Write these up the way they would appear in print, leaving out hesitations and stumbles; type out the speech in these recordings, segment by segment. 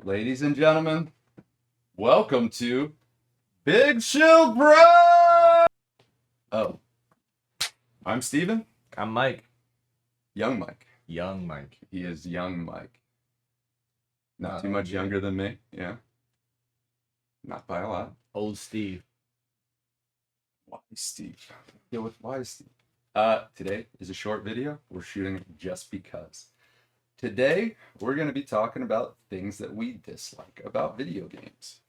Ladies and gentlemen, welcome to Big Sill Pro! Oh, I'm Steven. I'm Mike. Young Mike. Young Mike. He is young Mike. Not too old much Jake. younger than me, yeah. Not by a lot. Old Steve. Why Steve? Yeah, why Steve? Today is a short video. We're shooting it just because. Today, we're going to be talking about things that we dislike about video games.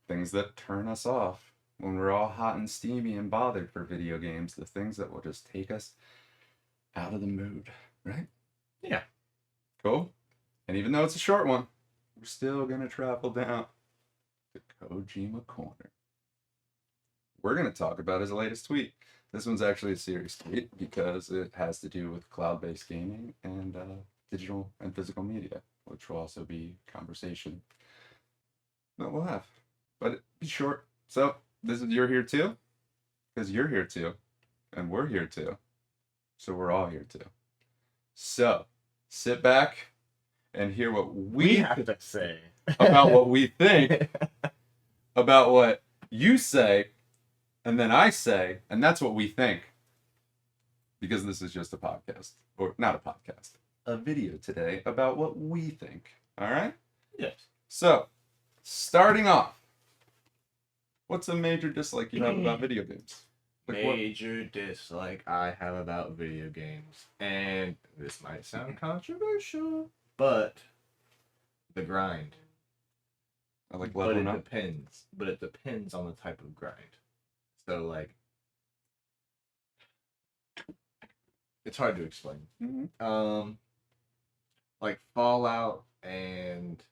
Things that turn us off when we're all hot and steamy and bothered for video games. The things that will just take us out of the mood, right? Yeah. Cool. And even though it's a short one, we're still going to travel down to Kojima Corner. We're going to talk about his latest tweet. This one's actually a serious tweet because it has to do with cloud-based gaming and digital and physical media, which will also be conversation that we'll have. But it'll be short. So you're here too, because you're here too, and we're here too. So we're all here too. So sit back and hear what we have to say about what we think, about what you say, and then I say, and that's what we think. Because this is just a podcast, or not a podcast, a video today about what we think. All right? Yes. So, starting off, what's a major dislike you have about video games? Major dislike I have about video games, and this might sound controversial, but the grind. I like But leveling it up. depends. But it depends on the type of grind. So it's hard to explain. Mm-hmm. Like Fallout and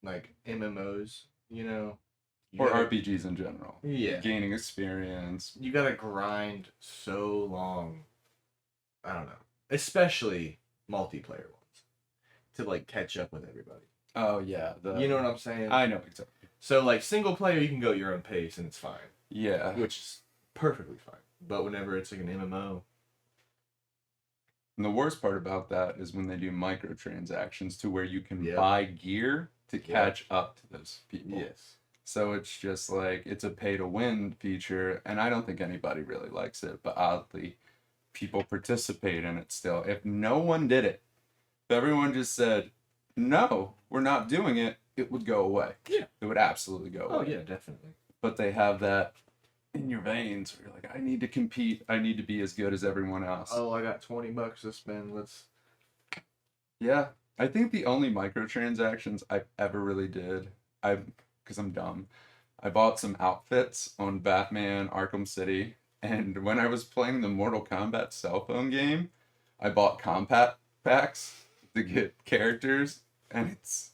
like MMOs, Or RPGs in general. Yeah. Gaining experience. You gotta grind so long. I don't know. Especially multiplayer ones. To catch up with everybody. Oh, yeah. You know what I'm saying? I know exactly. So single player you can go at your own pace and it's fine. Yeah. Which is perfectly fine. But whenever it's an MMO. And the worst part about that is when they do microtransactions to where you can Yep. buy gear to catch up to those people. Yes. So it's just it's a pay to win feature, and I don't think anybody really likes it, but oddly, people participate in it still. If no one did it, if everyone just said, no, we're not doing it, it would go away. Yeah. It would absolutely go away. Oh yeah, definitely. But they have that in your veins where you're like, I need to compete. I need to be as good as everyone else. Oh, I got $20 to spend. Yeah. I think the only microtransactions I ever really did, because I'm dumb, I bought some outfits on Batman Arkham City, and when I was playing the Mortal Kombat cell phone game, I bought combat packs to get characters, and it's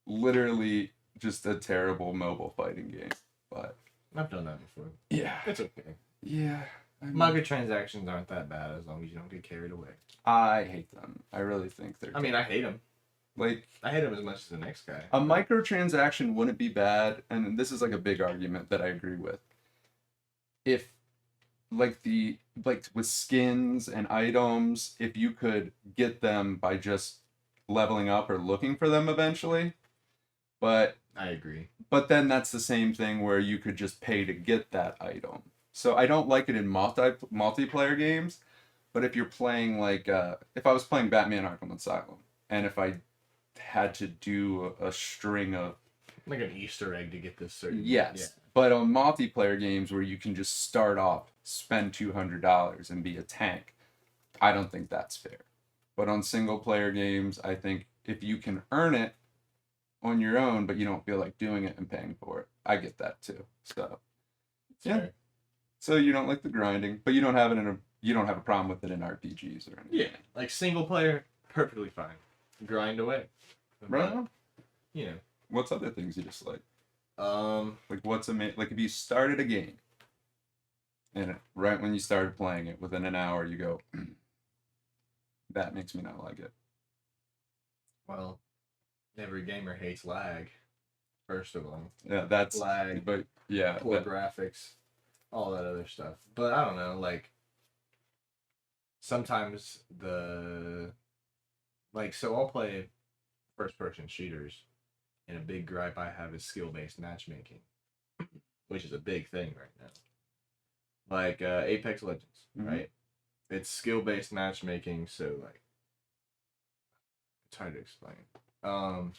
literally just a terrible mobile fighting game. But I've done that before. yeah. It's okay. Yeah. Microtransactions aren't that bad as long as you don't get carried away. I hate them. I really think they're I hate them. I hate them as much as the next guy. A microtransaction wouldn't be bad, and this is a big argument that I agree with. If with skins and items, if you could get them by just leveling up or looking for them eventually, but I agree. But then that's the same thing where you could just pay to get that item. So I don't like it in multiplayer games, but if you're playing if I was playing Batman Arkham Asylum, and if I had to do a string of like an Easter egg to get this certain. Yes. Yeah. But on multiplayer games where you can just start off, spend $200 and be a tank, I don't think that's fair. But on single player games, I think if you can earn it on your own, but you don't feel like doing it and paying for it, I get that too. So yeah. Fair. So you don't like the grinding, but you don't have a problem with it in RPGs or anything. Yeah. Single player, perfectly fine. Grind away. Right. But, what's other things you dislike? What's if you started a game and right when you started playing it, within an hour you go, that makes me not like it. Well, every gamer hates lag. First of all. Yeah, that's lag. But yeah, poor graphics, all that other stuff. But I don't know, sometimes so I'll play first-person shooters And a big gripe I have is skill-based matchmaking, which is a big thing right now. Like Apex Legends, right? It's skill-based matchmaking, so like it's hard to explain.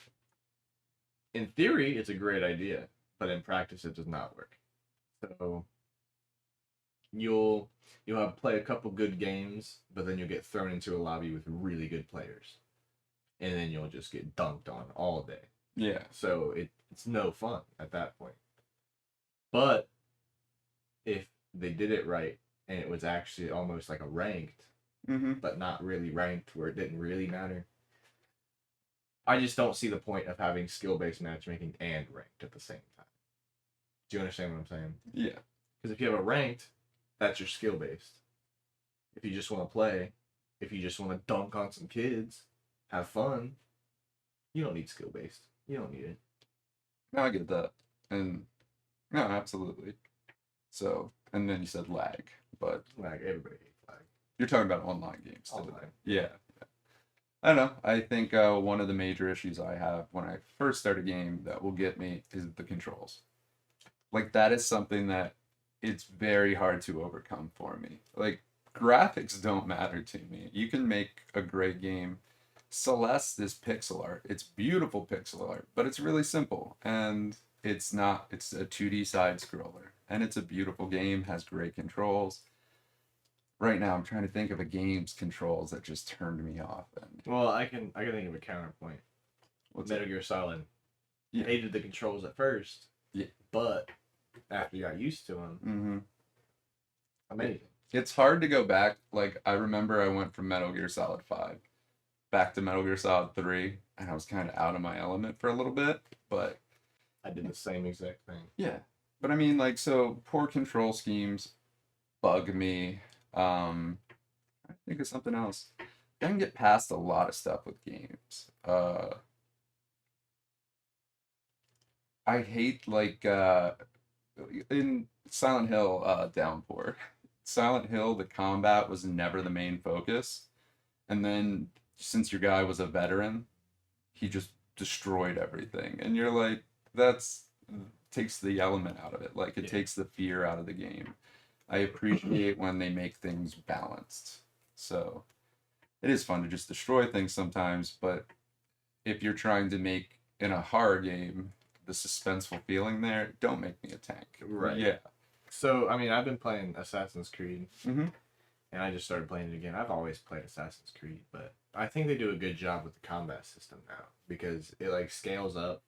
In theory, it's a great idea, but in practice, it does not work. So you'll have play a couple good games, but then you'll get thrown into a lobby with really good players, and then you'll just get dunked on all day. Yeah. So it's no fun at that point. But if they did it right and it was actually almost like a ranked, but not really ranked where it didn't really matter, I just don't see the point of having skill-based matchmaking and ranked at the same time. Do you understand what I'm saying? Yeah. Because if you have a ranked, that's your skill-based. If you just want to play, if you just want to dunk on some kids, have fun, you don't need skill-based. You don't need it. No, I get that. And no, absolutely. So, and then you said lag, but Like, everybody hates lag. you're talking about online games. Online. Yeah. I don't know. I think one of the major issues I have when I first start a game that will get me is the controls. Like, that is something that it's very hard to overcome for me. Like, graphics don't matter to me. You can make a great game. Celeste is pixel art. It's beautiful pixel art, but it's really simple. And it's not, it's a 2D side scroller. And it's a beautiful game, has great controls. Right now, I'm trying to think of a game's controls that just turned me off. And Well, I can think of a counterpoint. what's Metal Gear Solid. Yeah. Hated the controls at first. Yeah. But after you got used to them, amazing. It's hard to go back. Like, I remember I went from Metal Gear Solid 5 back to Metal Gear Solid 3, and I was kind of out of my element for a little bit, but I did the same exact thing. yeah. But I mean, like, so poor control schemes bug me. I think of something else. I can get past a lot of stuff with games. I hate, like, in Silent Hill Downpour. Silent Hill, the combat was never the main focus. And then, since your guy was a veteran, he just destroyed everything. And you're like, that's takes the element out of it. Like, it takes the fear out of the game. I appreciate when they make things balanced. So, it is fun to just destroy things sometimes, but if you're trying to make, in a horror game, the suspenseful feeling there, don't make me a tank. Right. Yeah. So, I mean, I've been playing Assassin's Creed, Mm-hmm. and I just started playing it again. I've always played Assassin's Creed, but I think they do a good job with the combat system now because it like scales up,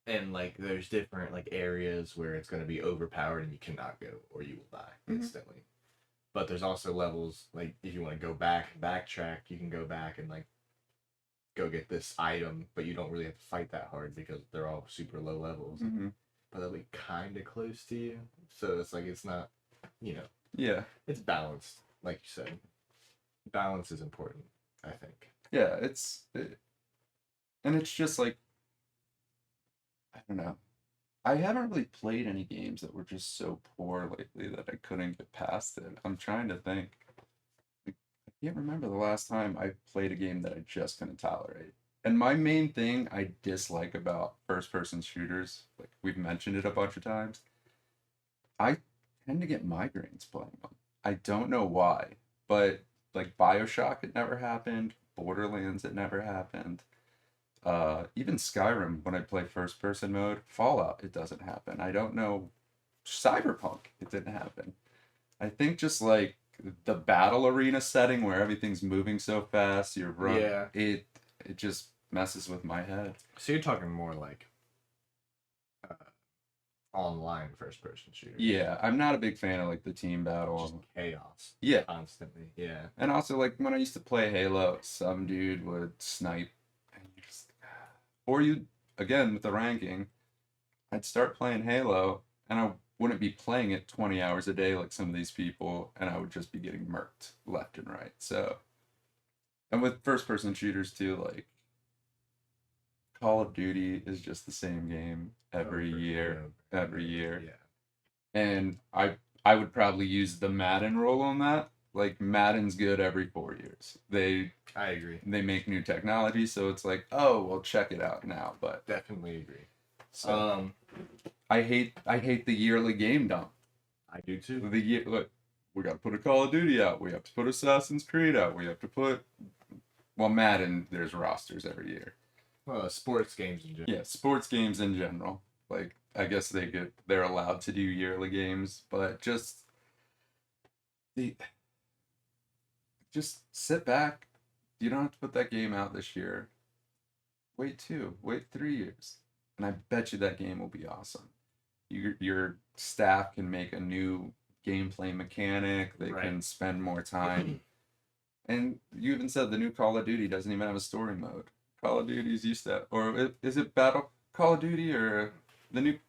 and like there's different like areas where it's going to be overpowered and you cannot go or you will die instantly. But there's also levels like if you want to go backtrack, you can go back and like go get this item, but you don't really have to fight that hard because they're all super low levels. But they'll be kind of close to you, so it's like it's not, Yeah. it's balanced, like you said. Balance is important, I think. Yeah, and it's just like, I don't know. I haven't really played any games that were just so poor lately that I couldn't get past it. I'm trying to think. Like, I can't remember the last time I played a game that I just couldn't tolerate. And my main thing I dislike about first-person shooters, like we've mentioned it a bunch of times, I tend to get migraines playing them. I don't know why, but like BioShock, it never happened. Borderlands, it never happened. Even Skyrim, when I play first person mode, Fallout, it doesn't happen. I don't know. Cyberpunk, it didn't happen. I think just like the battle arena setting where everything's moving so fast, you're running. Yeah. It just messes with my head. So you're talking more like online first person shooters. Yeah, I'm not a big fan of like the team battle. Just chaos. Yeah. Constantly. Yeah. And also like when I used to play Halo, some dude would snipe and you just, or you, again with the ranking, I'd start playing Halo and I wouldn't be playing it 20 hours a day like some of these people, and I would just be getting murked left and right. So, and with first person shooters too, like Call of Duty is just the same game every year. Yeah. And I would probably use the Madden rule on that. Like Madden's good every 4 years. I agree. They make new technology, so it's like, oh, well, check it out now. But Definitely agree. so I hate the yearly game dump. I do too. Look, we got to put a Call of Duty out. We have to put Assassin's Creed out. We have to put, well, Madden. There's rosters every year. Sports games in general. Yeah, sports games in general. Like I guess they're allowed to do yearly games, but the just sit back. You don't have to put that game out this year. Wait 3 years, and I bet you that game will be awesome. Your staff can make a new gameplay mechanic. They can spend more time. And you even said the new Call of Duty doesn't even have a story mode. Call of Duty's used to, or is it Call of Duty or the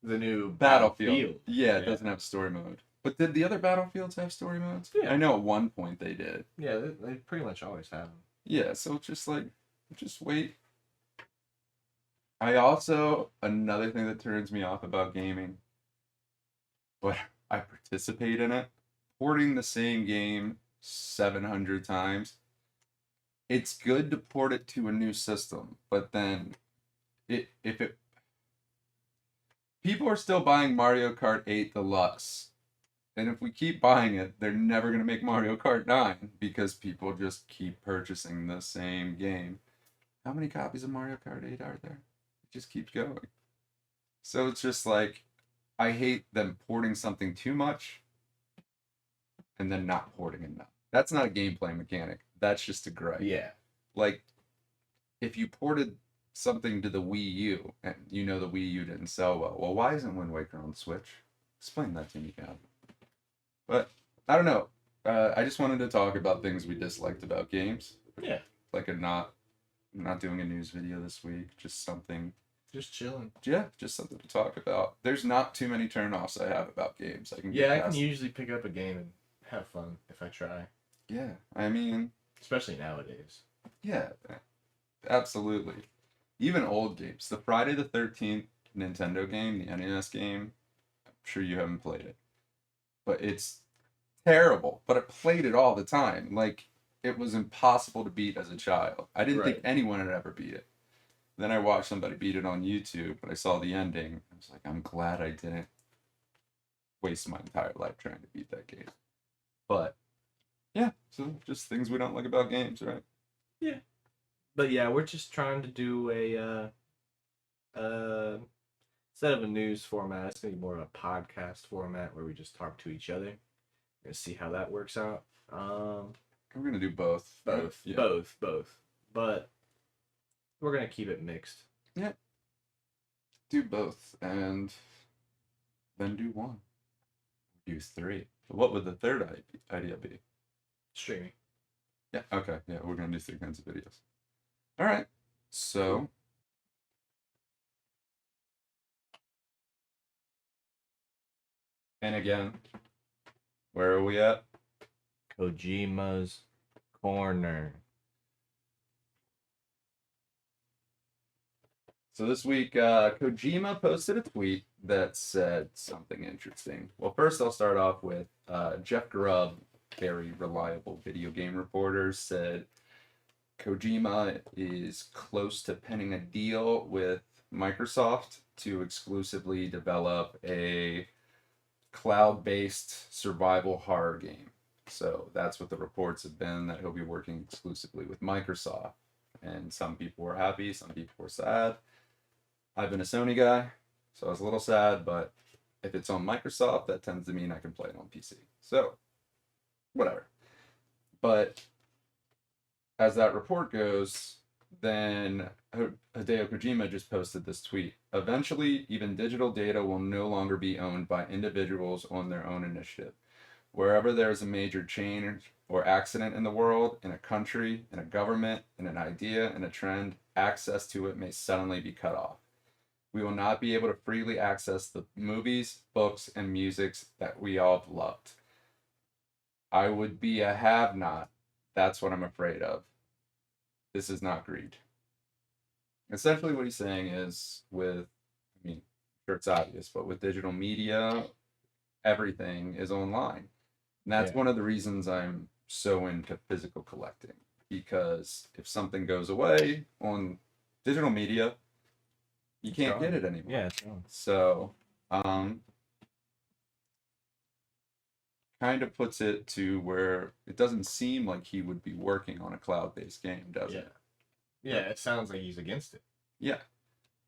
new Battlefield? Yeah, it doesn't have story mode. But did the other Battlefields have story modes? Yeah. I know at one point they did. Yeah, they pretty much always have them. Yeah, so it's just like, just wait. Another thing that turns me off about gaming, but I participate in it, porting the same game 700 times. It's good to port it to a new system, but then people are still buying Mario Kart 8 Deluxe. And if we keep buying it, they're never going to make Mario Kart 9 because people just keep purchasing the same game. How many copies of Mario Kart 8 are there? It just keeps going. So it's just like, I hate them porting something too much and then not porting enough. That's not a gameplay mechanic. That's just a gripe. Yeah. Like, if you ported something to the Wii U and you know the Wii U didn't sell well, why isn't Wind Waker on Switch? Explain that to me, Gab. But I don't know. I just wanted to talk about things we disliked about games. Yeah. Like not doing a news video this week. Just something. Just chilling. Yeah, just something to talk about. There's not too many turnoffs I have about games. I can usually pick up a game and have fun if I try. Yeah, I mean, especially nowadays. Yeah, absolutely. Even old games. The Friday the 13th Nintendo game, the NES game. I'm sure you haven't played it. But it's terrible. But I played it all the time. Like, it was impossible to beat as a child. I didn't think anyone had ever beat it. Then I watched somebody beat it on YouTube, but I saw the ending. I was like, I'm glad I didn't waste my entire life trying to beat that game. But, yeah, so just things we don't like about games, right? Yeah. But yeah, we're just trying to do instead of a news format, it's going to be more of a podcast format where we just talk to each other. We're going to see how that works out. We're going to do both. Both. Yeah. Both. But we're going to keep it mixed. Yeah. Do both and then do one. Do three. What would the third idea be? Streaming. Yeah, okay. Yeah, we're going to do 3 kinds of videos. All right. So, and again, where are we at? Kojima's Corner. So this week, Kojima posted a tweet that said something interesting. Well, first I'll start off with Jeff Grubb, very reliable video game reporter, said Kojima is close to penning a deal with Microsoft to exclusively develop a cloud-based survival horror game. So that's what the reports have been, that he'll be working exclusively with Microsoft. And some people were happy, some people were sad. I've been a Sony guy, so I was a little sad, but if it's on Microsoft, that tends to mean I can play it on PC. So, whatever. But as that report goes, then Hideo Kojima just posted this tweet. Eventually, even digital data will no longer be owned by individuals on their own initiative. Wherever there is a major change or accident in the world, in a country, in a government, in an idea, in a trend, access to it may suddenly be cut off. We will not be able to freely access the movies, books, and musics that we all have loved. I would be a have-not. That's what I'm afraid of. This is not greed. Essentially what he's saying is sure it's obvious, but with digital media, everything is online. And that's Yeah. one of the reasons I'm so into physical collecting. Because if something goes away on digital media, you can't get it anymore. Yeah, it's gone. So, kind of puts it to where it doesn't seem like he would be working on a cloud-based game, does Yeah. it? Yeah, it sounds like he's against it. Yeah.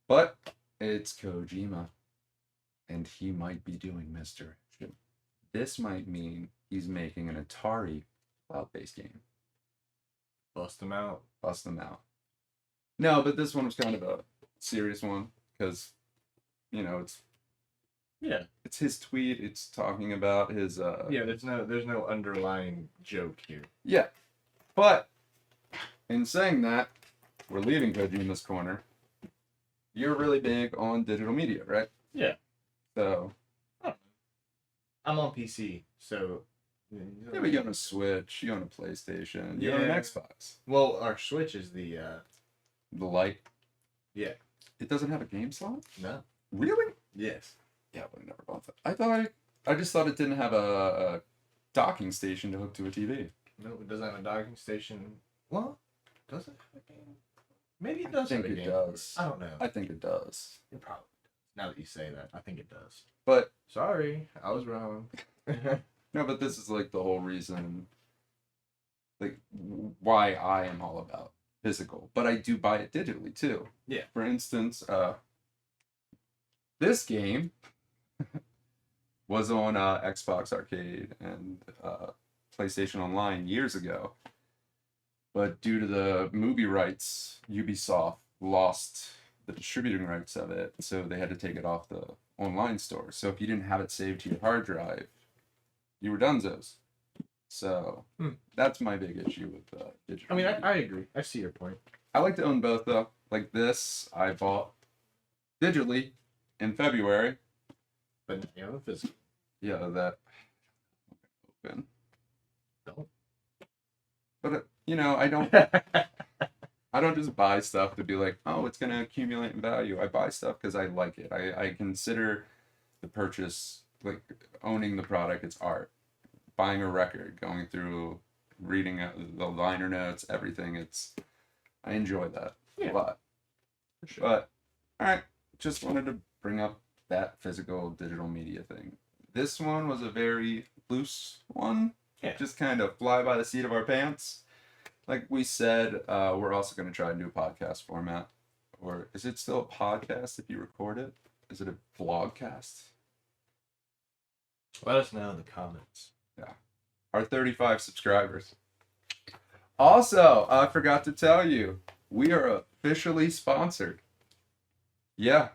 But it's Kojima, and he might be doing misdirection. This might mean he's making an Atari cloud-based game. Bust him out. Bust them out. No, but this one was kind of a serious one because, you know, Yeah. it's his tweet. It's talking about his Yeah, there's no underlying joke here. Yeah. But in saying that, we're leaving Kojima's Corner. You're really big on digital media, right? Yeah. So I'm on PC, so yeah, but you own a Switch, you own a PlayStation, you own an Yeah. Xbox. Well, our Switch is the The Lite. yeah. It doesn't have a game slot? No. Really? Yes. Yeah, I would have never bought that. I just thought it didn't have a docking station to hook to a TV. No, it doesn't have a docking station. Well, does it have a game? Maybe it does I think have a it game. does. I don't know. I think it does. It probably does. Now that you say that, I think it does. But Sorry, I was wrong. no, but this is like the whole reason, like why I am all about physical. But I do buy it digitally too. Yeah. For instance, this game was on Xbox Arcade and PlayStation Online years ago. But due to the movie rights, Ubisoft lost the distributing rights of it, so they had to take it off the online store. So if you didn't have it saved to your hard drive, you were dunzos. So that's my big issue with digital. I mean, media. I agree. I see your point. I like to own both though. Like this, I bought digitally in February. But you know, the physical. Yeah, that open. Don't. But you know, I don't just buy stuff to be like, oh, it's gonna accumulate in value. I buy stuff because I like it. I consider the purchase, like owning the product, it's art. Buying a record, going through, reading the liner notes, everything. I enjoy that a lot. For sure. But all right, just wanted to bring up that physical digital media thing. This one was a very loose one. Yeah. Just kind of fly by the seat of our pants. Like we said, we're also going to try and do a podcast format. Or is it still a podcast if you record it? Is it a vlogcast? Let us know in the comments. Yeah. Our 35 subscribers. Also, I forgot to tell you, we are officially sponsored. Yeah,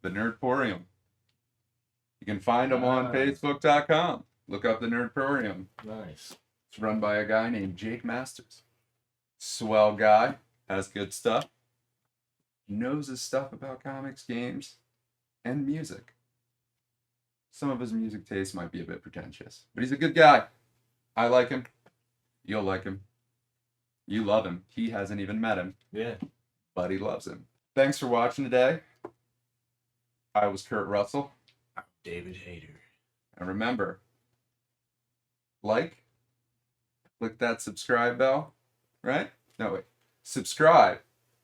the Nerdporium. You can find them on Facebook.com. Look up the Nerdporium. Nice. It's run by a guy named Jake Masters. Swell guy, has good stuff, knows his stuff about comics, games, and music. Some of his music tastes might be a bit pretentious, but he's a good guy. I like him. You'll like him. You love him. He hasn't even met him, Yeah. but he loves him. Thanks for watching today. I was Kurt Russell. I'm David Hayter. And remember, click that subscribe bell, right? No, wait. Subscribe,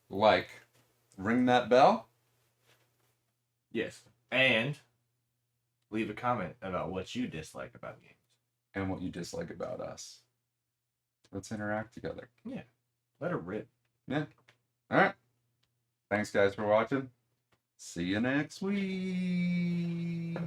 ring that bell. Yes. And leave a comment about what you dislike about games. And what you dislike about us. Let's interact together. Yeah. Let it rip. Yeah. All right. Thanks, guys, for watching. See you next week.